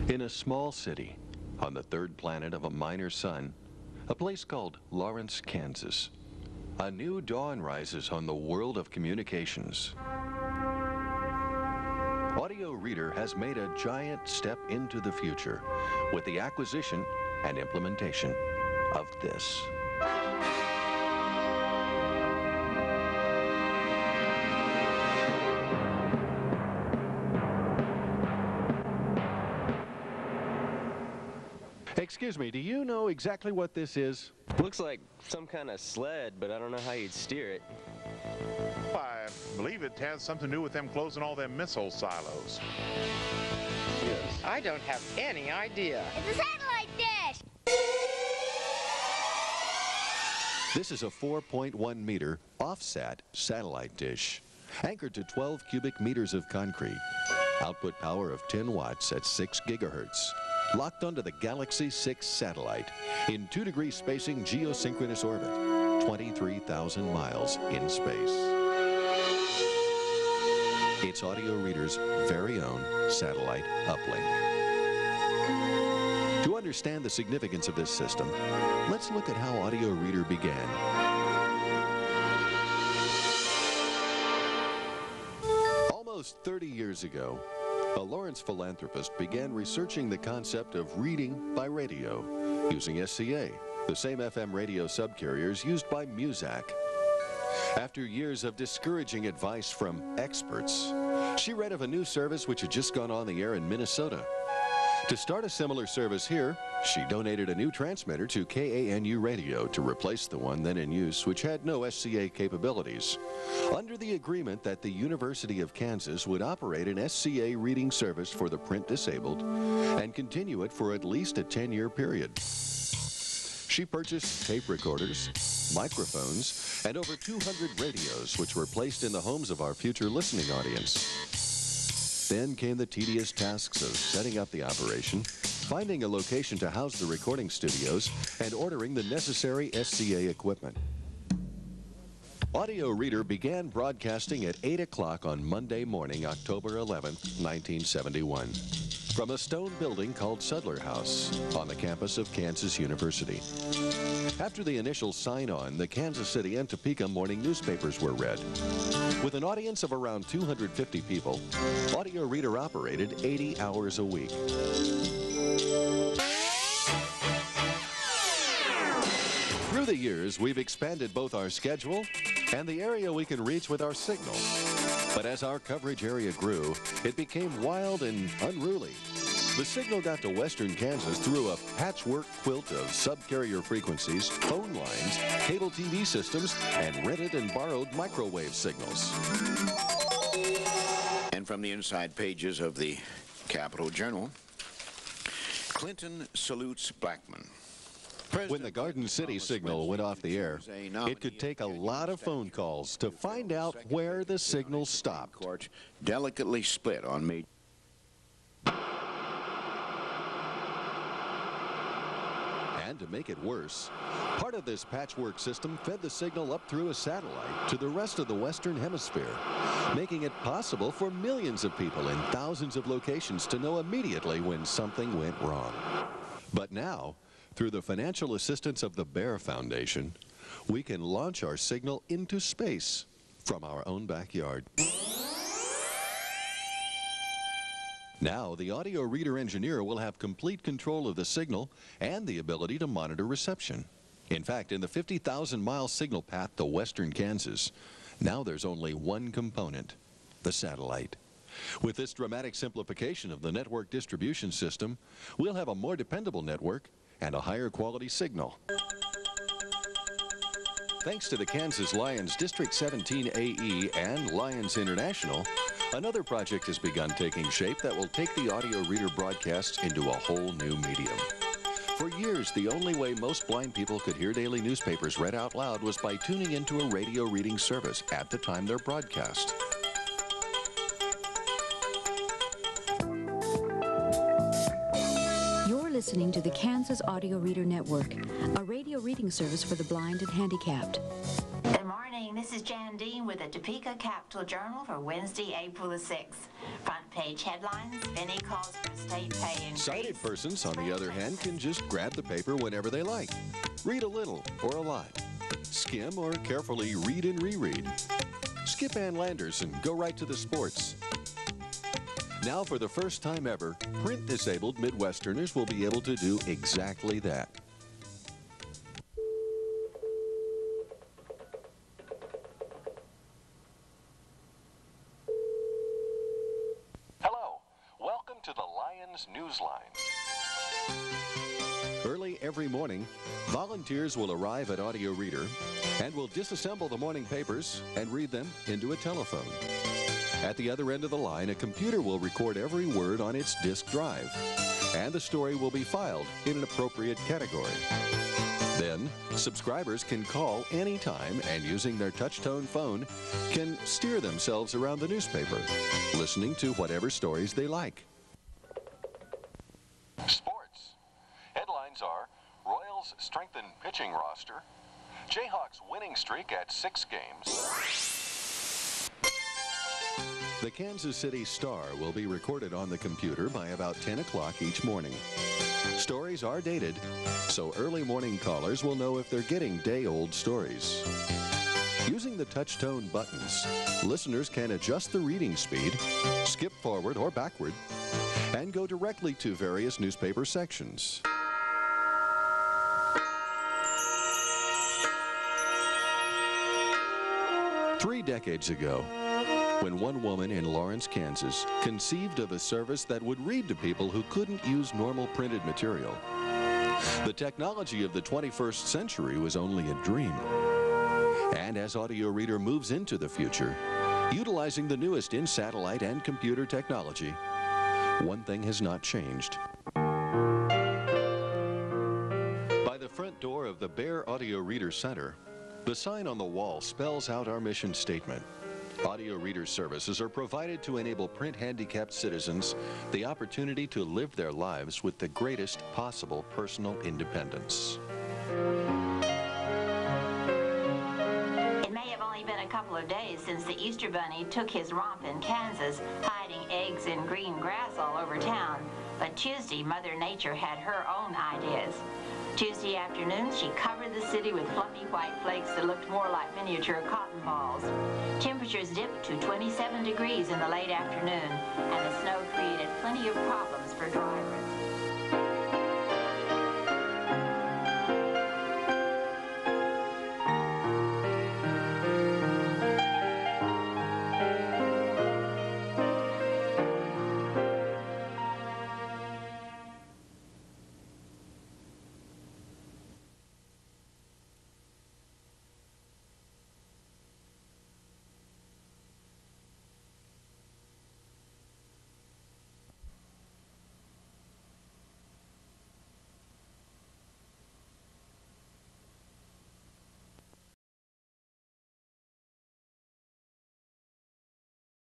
In a small city on the third planet of a minor sun, a place called Lawrence, Kansas, a new dawn rises on the world of communications. Audio Reader has made a giant step into the future with the acquisition and implementation of this. Excuse me, do you know exactly what this is? Looks like some kind of sled, but I don't know how you'd steer it. I believe it has something to do with them closing all them missile silos. Yes. I don't have any idea. It's a satellite dish! This is a 4.1 meter offsat satellite dish, anchored to 12 cubic meters of concrete, output power of 10 watts at 6 gigahertz, locked onto the Galaxy 6 satellite in 2-degree spacing geosynchronous orbit, 23,000 miles in space. It's Audio Reader's very own satellite uplink. To understand the significance of this system, let's look at how Audio Reader began. Almost 30 years ago, a Lawrence philanthropist began researching the concept of reading by radio using SCA, the same FM radio subcarriers used by Muzak. After years of discouraging advice from experts, she read of a new service which had just gone on the air in Minnesota. To start a similar service here, she donated a new transmitter to KANU Radio to replace the one then in use, which had no SCA capabilities, under the agreement that the University of Kansas would operate an SCA reading service for the print disabled and continue it for at least a 10-year period. She purchased tape recorders, microphones, and over 200 radios, which were placed in the homes of our future listening audience. Then came the tedious tasks of setting up the operation, finding a location to house the recording studios, and ordering the necessary SCA equipment. Audio Reader began broadcasting at 8 o'clock on Monday morning, October 11, 1971, from a stone building called Sudler House on the campus of Kansas University. After the initial sign-on, the Kansas City and Topeka morning newspapers were read. With an audience of around 250 people, Audio Reader operated 80 hours a week. Through the years, we've expanded both our schedule and the area we can reach with our signal. But as our coverage area grew, it became wild and unruly. The signal got to western Kansas through a patchwork quilt of subcarrier frequencies, phone lines, cable TV systems, and rented and borrowed microwave signals. And from the inside pages of the Capitol Journal, Clinton salutes Blackman. When the Garden City signal went off the air, it could take a lot of phone calls to find out where the signal stopped. Court delicately split on me. And to make it worse, part of this patchwork system fed the signal up through a satellite to the rest of the Western Hemisphere, making it possible for millions of people in thousands of locations to know immediately when something went wrong. But now, through the financial assistance of the Bear Foundation, we can launch our signal into space from our own backyard. Now, the Audio Reader engineer will have complete control of the signal and the ability to monitor reception. In fact, in the 50,000-mile signal path to western Kansas, now there's only one component, the satellite. With this dramatic simplification of the network distribution system, we'll have a more dependable network and a higher quality signal. Thanks to the Kansas Lions District 17 AE and Lions International, another project has begun taking shape that will take the Audio Reader broadcasts into a whole new medium. For years, the only way most blind people could hear daily newspapers read out loud was by tuning into a radio reading service at the time they're broadcast. Listening to the Kansas Audio Reader Network, a radio reading service for the blind and handicapped. Good morning, this is Jan Dean with the Topeka Capital Journal for Wednesday, April the 6th. Front Front-page headlines. Vinny calls for state pay increase. Sighted persons, on the other hand, can just grab the paper whenever they like. Read a little or a lot. Skim or carefully read and reread. Skip Ann Landers and go right to the sports. Now, for the first time ever, print-disabled Midwesterners will be able to do exactly that. Hello. Welcome to the Lions Newsline. Early every morning, volunteers will arrive at Audio Reader and will disassemble the morning papers and read them into a telephone. At the other end of the line, a computer will record every word on its disk drive, and the story will be filed in an appropriate category. Then, subscribers can call anytime and, using their touch-tone phone, can steer themselves around the newspaper, listening to whatever stories they like. Sports. Headlines are Royals strengthen pitching roster, Jayhawks winning streak at 6 games. The Kansas City Star will be recorded on the computer by about 10 o'clock each morning. Stories are dated, so early morning callers will know if they're getting day-old stories. Using the touch-tone buttons, listeners can adjust the reading speed, skip forward or backward, and go directly to various newspaper sections. Three decades ago, when one woman in Lawrence, Kansas, conceived of a service that would read to people who couldn't use normal printed material, the technology of the 21st century was only a dream. And as Audio Reader moves into the future, utilizing the newest in satellite and computer technology, one thing has not changed. By the front door of the Bear Audio Reader Center, the sign on the wall spells out our mission statement. Audio Reader services are provided to enable print-handicapped citizens the opportunity to live their lives with the greatest possible personal independence. It may have only been a couple of days since the Easter Bunny took his romp in Kansas, hiding eggs in green grass all over town. But Tuesday, Mother Nature had her own ideas. Tuesday afternoon, she covered the city with fluffy white flakes that looked more like miniature cotton balls. Temperatures dipped to 27 degrees in the late afternoon, and the snow created plenty of problems